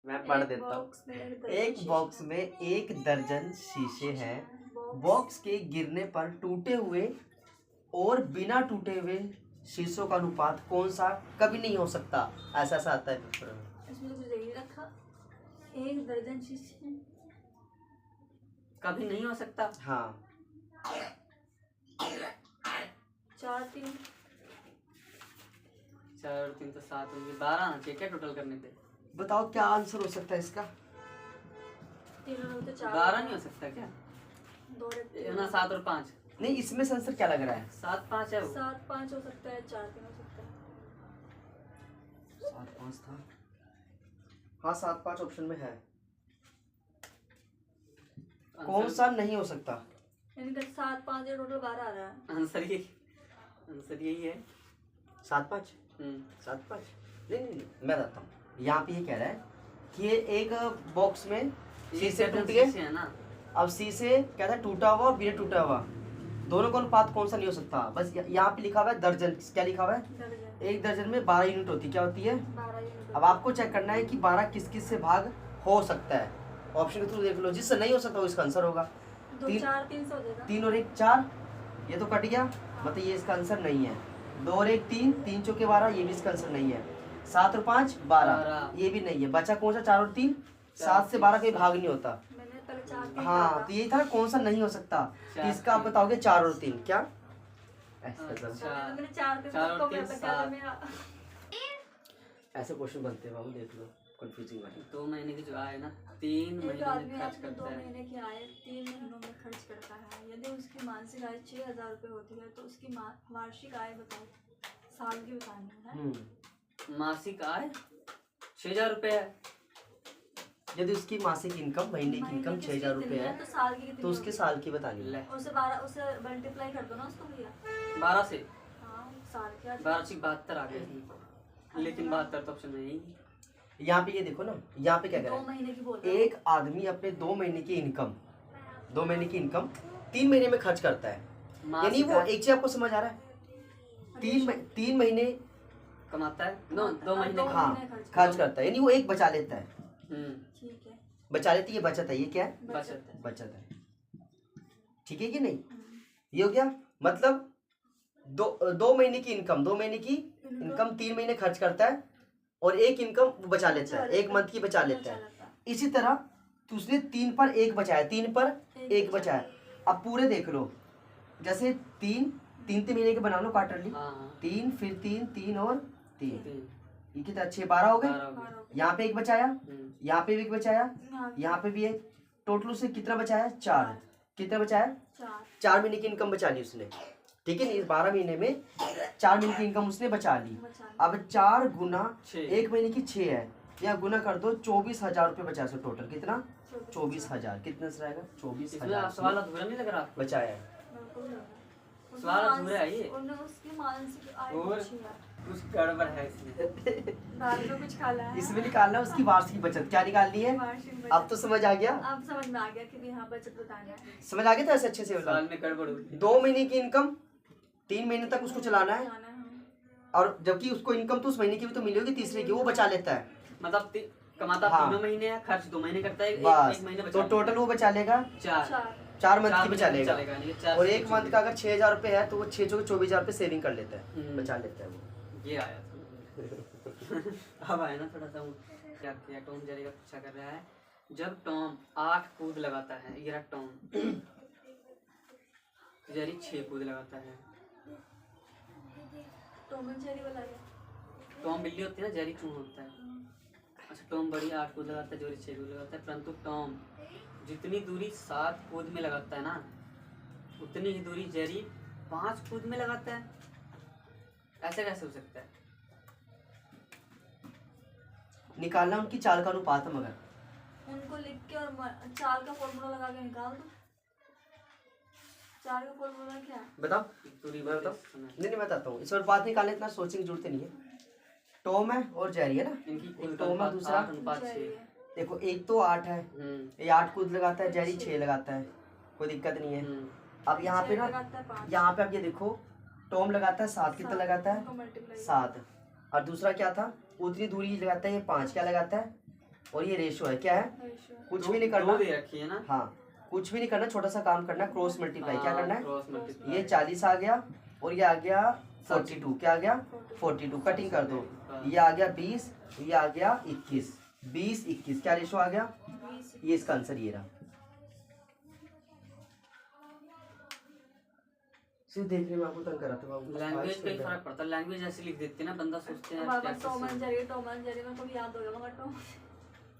मैं पढ़ देता हूँ। एक बॉक्स में 1 दर्जन शीशे हैं। बॉक्स के गिरने पर टूटे हुए और बिना टूटे हुए शीशों का अनुपात कौन सा कभी नहीं हो सकता? ऐसा ऐसा आता है पेपर में। इसमें तो कुछ नहीं रखा। 1 दर्जन शीशे कभी नहीं हो सकता। हाँ 4 3 4 और 3 तो 7 होंगे, 12 आना चाहिए क्या टोटल करने पे? बताओ क्या आंसर हो सकता है इसका? 3 और 4 12 नहीं हो सकता क्या? 2 ना 7 और 5 नहीं, इसमें से आंसर क्या लग रहा है? 7 5 है वो। 7 5 हो सकता है, 4 3 हो सकता है। 7 5 था। हाँ 7 5 ऑप्शन में है। कौन सा नहीं हो सकता? यानी कि 7 5 ये टोटल 12 आ रहा है। आंसर यही है। 7 5 7 5 नहीं, मैं बताता हूँ। यहाँ पे ये कह रहा है कि ये एक बॉक्स में शीशे टूट गए है ना। अब शीशे क्या था, टूटा हुआ और बिना टूटा हुआ, दोनों का अनुपात कौन सा नहीं हो सकता? बस यहाँ पे लिखा हुआ है दर्जन। क्या लिखा हुआ है? दर्जन। 1 दर्जन में 12 यूनिट होती है। क्या होती है? 12 यूनिट। अब आपको चेक करना है कि 12 किस किस से भाग हो सकता है। ऑप्शन के थ्रू देख लो, जिससे नहीं हो सकता वो इसका आंसर होगा। 2 4 3 से हो जाएगा। 3 और 1 4, ये तो कट गया, मतलब ये इसका आंसर नहीं है। 2 और 1 3, 3 चौके 12, ये भी इसका आंसर नहीं है। 7 और 5 12, ये भी नहीं है। बचा कौन सा? 4 और 3, 7 से 12 कहीं भाग नहीं होता। मैंने पहले 4 3 हाँ तो यही था कौन सा नहीं हो सकता। इसका आप बताओगे 4 और 3 क्या? मैंने 4 3 4 और को 3 पता मेरा। ऐसे क्वेश्चन बनते हैं बाबू, देख लो कंफ्यूजिंग वाले। 2 महीने की जो आए ना 3 एक महीने आदमी में खर्च अपने 2 करता है। महीने की आय 3 महीनों में खर्च करता है। यदि उसकी मासिक आय 6000 रुपये होती है तो उसकी वार्षिक आय बताओ। साल की बतानी है। मासिक आय 6000 रुपये है। यदि उसकी मासिक इनकम, महीने की इनकम 6000 रुपये है तो साल की कितनी तो उसके साल की बतानी है। उसे 12 उसे मल्टीप्लाई कर दो ना उसको भैया। 12 से हाँ साल क्या 12 से 72 आ गए, लेकिन 72 तो ऑप्शन में ही। यहाँ पे ये देखो ना, यहाँ पे क्या कह 2 रहा महीने की बोल है, एक आदमी अपने 2 महीने की इनकम 3 महीने में खर्च करता है। यानी वो एक चीज आपको समझ आ रहा है, 3 महीने कमाता है, 2 महीने हाँ खर्च करता है, यानी वो एक बचा लेता है। ठीक है, बचा लेती है, बचत है। ये क्या है? बचत है। ठीक है कि नहीं? ये हो गया। मतलब 2 महीने की इनकम, 2 महीने की इनकम 3 महीने खर्च करता है और एक इनकम बचा लेता है, 1 मंथ की बचा लेता है। इसी तरह तो उसने 3 पर 1 बचाया, 3 पर 1 बचाया। अब पूरे देख लो, जैसे 3 महीने के बना लो क्वार्टरली। 3 फिर 3 3 और 3, ये कितना? 6 12 हो गए। यहाँ पे 1 बचाया, यहाँ पे भी 1 बचाया, यहाँ पे भी 1, टोटल से कितना बचाया? 4। कितना बचाया? 4 महीने की इनकम बचा ली उसने। ठीक है ना? इस 12 महीने में 4 महीने की इनकम उसने बचा ली। अब 4 गुना 1 महीने की 6 है, या गुना कर दो 24,000 रुपये बचा। सो टोटल कितना? 24,000। कितना से रहेगा? 24,000 सवाल अधूरा नहीं लग रहा आपको? बचाया है। सवाल अधूरा है ये, उसकी मानसिक आय और अच्छी है। कुछ गड़बड़ है इसमें। दाल में कुछ खाला है। इसमें निकालना है उसकी वार्षिक बचत। क्या निकालनी है? वार्षिक बचत। अब तो समझ आ गया, अब समझ में आ गया कि यहाँ बचत बताना है। समझ आ गया था ऐसे अच्छे से? सवाल में गड़बड़ हुई। 2 महीने की इनकम 3 महीने तक उसको चलाना है, जाना है। और जबकि उसको इनकम तो उस महीने की भी तो मिली होगी, तीसरे की वो बचा लेता है। मतलब कमाता हाँ। 3 महीने है, खर्च 2 महीने करता है, बस एक महीने तो बचा टोटल वो बचा लेगा 4 मंथ की बचा लेगा। और 1 मंथ का अगर 6,000 रुपये है तो वो 6 चौके 24,000 रुपये सेविंग कर लेता है, बचा लेता है वो। ये आया था। अब आया ना थोड़ा सा क्या किया, टॉम जेरी का पीछा कर रहा है। जब टॉम 8 कूद लगाता है, ये रहा टॉम, जेरी 6 कूद लगाता है। टॉम एंड जेरी वाला है। टॉम बिल्ली होती है ना, जेरी चूहा होता है। अच्छा, टॉम बड़ी 8 कूद लगाता है, जेरी 6 कूद लगाता है, परंतु टॉम जितनी दूरी 7 कूद में लगाता है ना, उतनी ही दूरी जेरी 5 कूद में लगाता है। ऐसे कैसे हो सकता है? निकालना उनकी चाल का अनुपात है, मगर उनको लिख के और चाल का फॉर्मूला लगा के निकाल दो। चाल का फॉर्मूला क्या है? बताओ। दूरी मैं बताऊँ? सुना है। नहीं बताता हूँ। इस बार बात निकालने इतना सोचने की जरूरत नहीं है। टॉम है और जेरी है ना, इनकी एक टॉम है, दूसरा अनुपात 6। देखो एक तो 8 है, ये 8 कूद लगाता है, जेरी 6 लगाता है, कोई दिक्कत नहीं है। अब यहाँ पे ना, यहाँ पे अब ये देखो, टॉम लगाता है 7, कितना लगाता है? 7। और दूसरा क्या था? उतनी दूरी लगाता है ये 5, क्या लगाता है? और ये रेशो है, क्या है? रेशियो कुछ भी नहीं करना, दो दे रखी है ना। हाँ कुछ भी नहीं करना, छोटा सा काम करना, क्रॉस मल्टीप्लाई। क्या करना है? Cross multiply. ये 40 आ गया और ये आ गया 42। क्या आ गया? 42। कटिंग कर दो, ये आ गया 20, ये आ गया 21। 20 21 क्या रेशो आ गया? 20 ये इसका आंसर ये रहा। सिर्फ देखने में आपको तंग करा था बाबू। लैंग्वेज का ही फर्क पड़ता है, लैंग्वेज ऐसी लिख देते हैं ना, बंदा सोचते हैं अब यार अपन कैसे टॉम एंड जेरी में कभी याद हो गया मगर टॉम।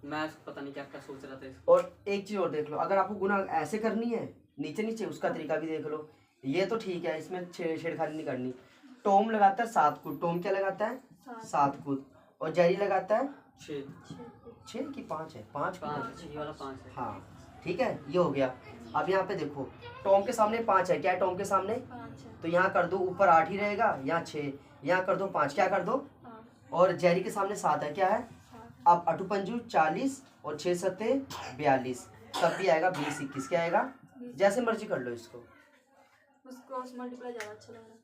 मैं पता नहीं क्या क्या सोच रहा था इसको। और एक चीज और देख लो, अगर आपको गुना ऐसे करनी है नीचे नीचे, उसका तरीका भी देख लो। ये तो ठीक है, इसमें छेड़खानी नहीं करनी। टॉम लगाता है 7 कूद, टॉम क्या लगाता है? 7 कूद। और जेरी लगाता है 6 की 5 है, 5 6 वाला 5 है। हाँ ठीक है, ये हो गया। अब यहाँ पे देखो टॉम के सामने 5 है, क्या है टॉम के सामने? 5 है। तो यहाँ कर दो, ऊपर 8 ही रहेगा, यहाँ 6, यहाँ कर दो 5, क्या कर दो? और जेरी के सामने 7 है, क्या है? अब अटू पंजू 40 और 6 सत्ते 42, तब भी आएगा 20 21। क्या आएगा? जैसे मर्जी कर लो इसको। उसको क्रॉस मल्टीप्लाई ज्यादा अच्छा लग रहा है।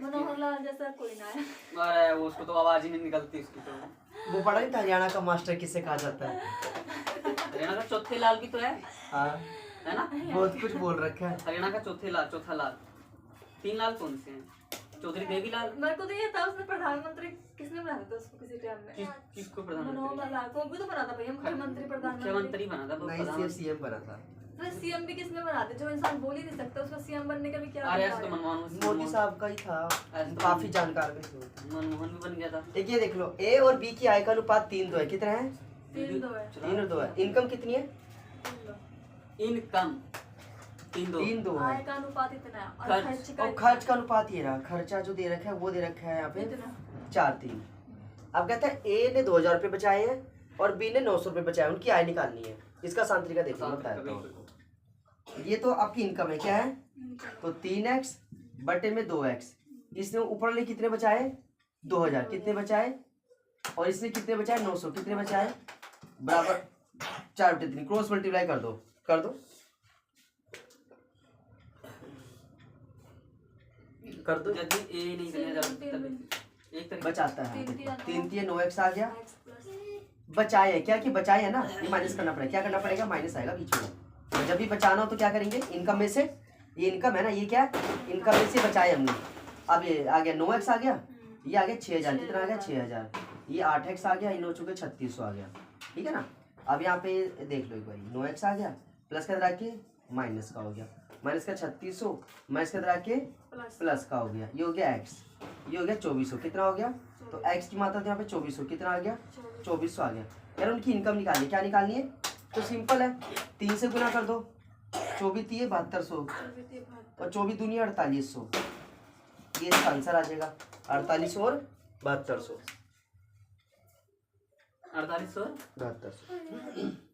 मनोहर लाल जैसा कोई ना है। अरे वो उसको तो आवाज ही नहीं निकलती उसकी तो। वो पढ़ा नहीं था हरियाणा का मास्टर किसे कहा जाता है? हरियाणा का चौथे लाल भी तो है हाँ ना? बहुत कुछ बोल रखा है। हरियाणा का चौथा लाल। 3 लाल कौन से हैं? चौधरी देवी लाल। मेरे को तो ये था उसने प्रधानमंत्री किसने बनाया था उसको किसी टाइम में? किसको मनोहर प्रधानमंत्री? लाल को भी तो बना था भैया, मुख्यमंत्री प्रधानमंत्री। मुख्यमंत्री बना था वो नहीं, सिर्फ प्रधानमंत्री। सीएम बना था। तो सीएम भी किसने बना था? जो इंसान बोल ही नहीं सकता उसका सीएम बनने का भी क्या अरे अधिकार ऐसे तो है? मोदी साहब का ही था, ऐसे तो काफी जानकार में थे। मनमोहन भी बन गया था। एक ये देख लो, ए और बी की आय का अनुपात 3:2 है। कितना है? 3-2 है। 3:2 है। इनकम कितनी है? 3-2। इनकम 3-2। 3:2 है। आय का अनुपात इतना है और खर्च- खर्च का और खर्च का अनुपात ये रहा, खर्चा जो दे रखा है वो दे रखा है यहाँ पे इतना। 4-3। अब कहता है ए ने 2000 रुपये बचाए हैं और बी ने 900 रुपये बचाए, उनकी आय निकालनी है। इसका आसान तरीका देखो, मैं बताता हूँ। ये तो आपकी इनकम है, क्या है? तो 3x बटे में 2x। इसने ऊपर वाले कितने बचाए? 2000। कितने बचाए? और इसने कितने बचाए? 900। कितने बचाए? बराबर 4/3। क्रॉस मल्टीप्लाई कर दो, कर दो, कर दो। यदि ए नहीं बनेगा तब एक तरीके बचाता है। 3 9x आ गया। x प्लस बचाए है, क्या कि बचाए है ना, ये माइनस करना पड़ेगा। क्या करना पड़ेगा? माइनस आएगा बीच में। और जब भी बचाना हो तो क्या करेंगे? इनकम में से, ये इनकम है ना, ये क्या है? इनकम में से बचाए हमने। अब ये आ गया 9x आ गया, ये आ गया 6000। कितना आ गया? 6000। ये 8x आ गया, इन हो चुके 3600 आ गया। ठीक है ना? अब यहाँ पे देख लो एक बार, 9x आ गया, प्लस का के माइनस का हो गया, माइनस का 3600, माइनस का के प्लस का हो गया, ये हो गया x, ये हो गया 2400। कितना हो गया? तो x की मात्रा यहाँ पे 2400। कितना आ गया? 2400 आ गया। यार उनकी इनकम निकालनी, क्या निकालनी है? तो सिंपल है, 3 से गुना कर दो, 24 3 7200 और 24 दूनी 4800। ये इसका आंसर आ जाएगा 4800 और 7200। 4800 7200।